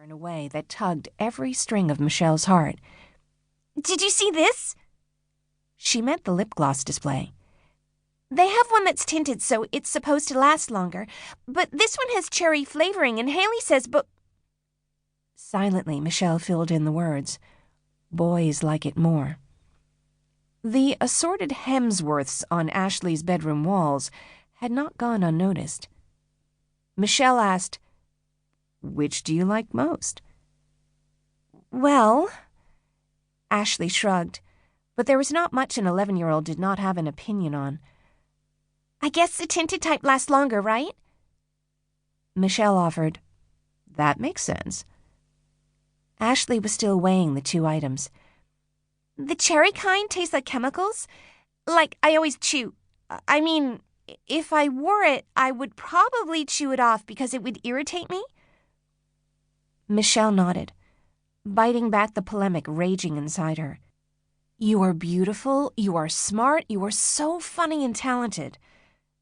in a way that tugged every string of Michelle's heart. Did you see this? She meant the lip gloss display. They have one that's tinted, so it's supposed to last longer. But this one has cherry flavoring, and Haley says, but... Silently, Michelle filled in the words. Boys like it more. The assorted Hemsworths on Ashley's bedroom walls had not gone unnoticed. Michelle asked, "Which do you like most?" Well... Ashley shrugged, but there was not much an 11-year-old did not have an opinion on. I guess the tinted type lasts longer, right? Michelle offered, "That makes sense." Ashley was still weighing the two items. The cherry kind tastes like chemicals? Like I always chew. I mean, if I wore it, I would probably chew it off because it would irritate me. Michelle nodded, biting back the polemic raging inside her. You are beautiful, you are smart, you are so funny and talented.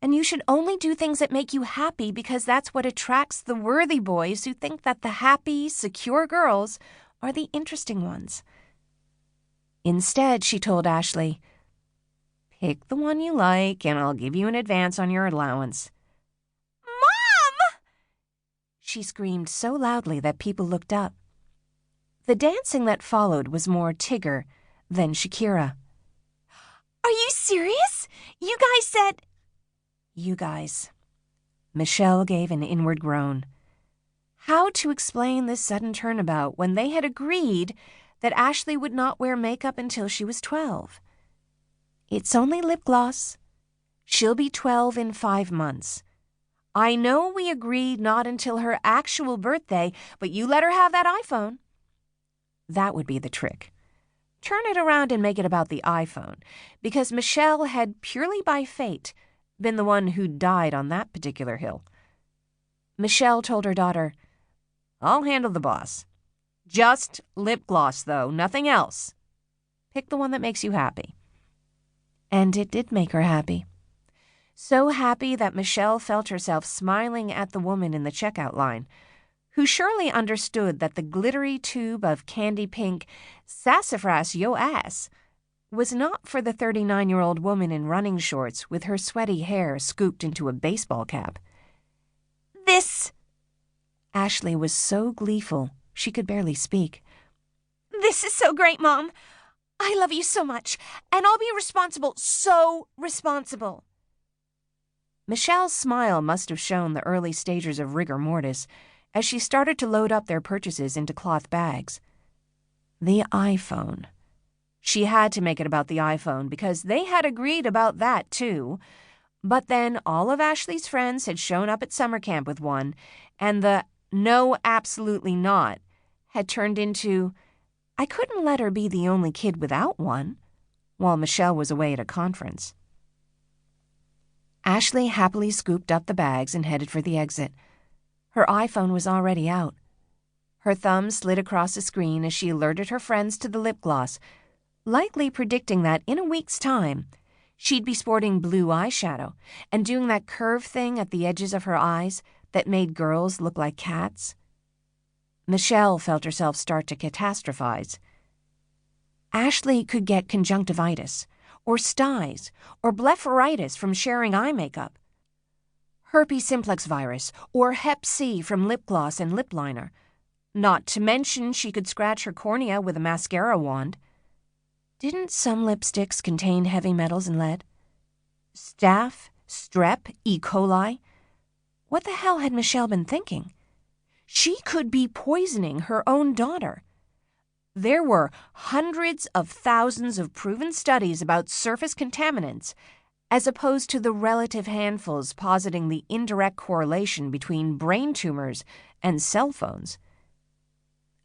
And you should only do things that make you happy because that's what attracts the worthy boys who think that the happy, secure girls are the interesting ones. Instead, she told Ashley, "Pick the one you like and I'll give you an advance on your allowance." Mom! She screamed so loudly that people looked up. The dancing that followed was more Tigger than Shakira. Are you serious? You guys said... You guys. Michelle gave an inward groan. How to explain this sudden turnabout when they had agreed that Ashley would not wear makeup until she was 12? It's only lip gloss. She'll be 12 in 5 months. I know we agreed not until her actual birthday, but you let her have that iPhone. That would be the trick. Turn it around and make it about the iPhone, because Michelle had, purely by fate, been the one who died on that particular hill. Michelle told her daughter, "I'll handle the boss. Just lip gloss, though, nothing else. Pick the one that makes you happy." And it did make her happy. So happy that Michelle felt herself smiling at the woman in the checkout line, who surely understood that the glittery tube of candy pink sassafras yo ass was not for the 39-year-old woman in running shorts with her sweaty hair scooped into a baseball cap. This... Ashley was so gleeful she could barely speak. This is so great, Mom. I love you so much, and I'll be responsible, so responsible. Michelle's smile must have shown the early stages of rigor mortis as she started to load up their purchases into cloth bags. The iPhone. She had to make it about the iPhone because they had agreed about that, too. But then all of Ashley's friends had shown up at summer camp with one, and the "no, absolutely not" had turned into, "I couldn't let her be the only kid without one," while Michelle was away at a conference. Ashley happily scooped up the bags and headed for the exit. Her iPhone was already out. Her thumb slid across the screen as she alerted her friends to the lip gloss, likely predicting that in a week's time, she'd be sporting blue eyeshadow and doing that curve thing at the edges of her eyes that made girls look like cats. Michelle felt herself start to catastrophize. Ashley could get conjunctivitis, or styes, or blepharitis from sharing eye makeup, herpes simplex virus, or hep C from lip gloss and lip liner, not to mention she could scratch her cornea with a mascara wand. Didn't some lipsticks contain heavy metals and lead? Staph, strep, E. coli? What the hell had Michelle been thinking? She could be poisoning her own daughter. There were hundreds of thousands of proven studies about surface contaminants, as opposed to the relative handfuls positing the indirect correlation between brain tumors and cell phones.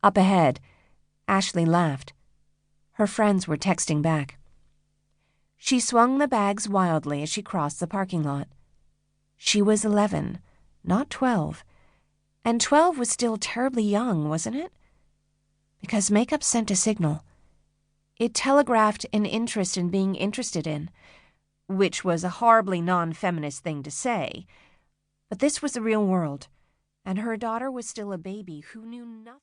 Up ahead, Ashley laughed. Her friends were texting back. She swung the bags wildly as she crossed the parking lot. She was 11, not 12. And 12 was still terribly young, wasn't it? Because makeup sent a signal. It telegraphed an interest in being interested in, which was a horribly non-feminist thing to say. But this was the real world, and her daughter was still a baby who knew nothing.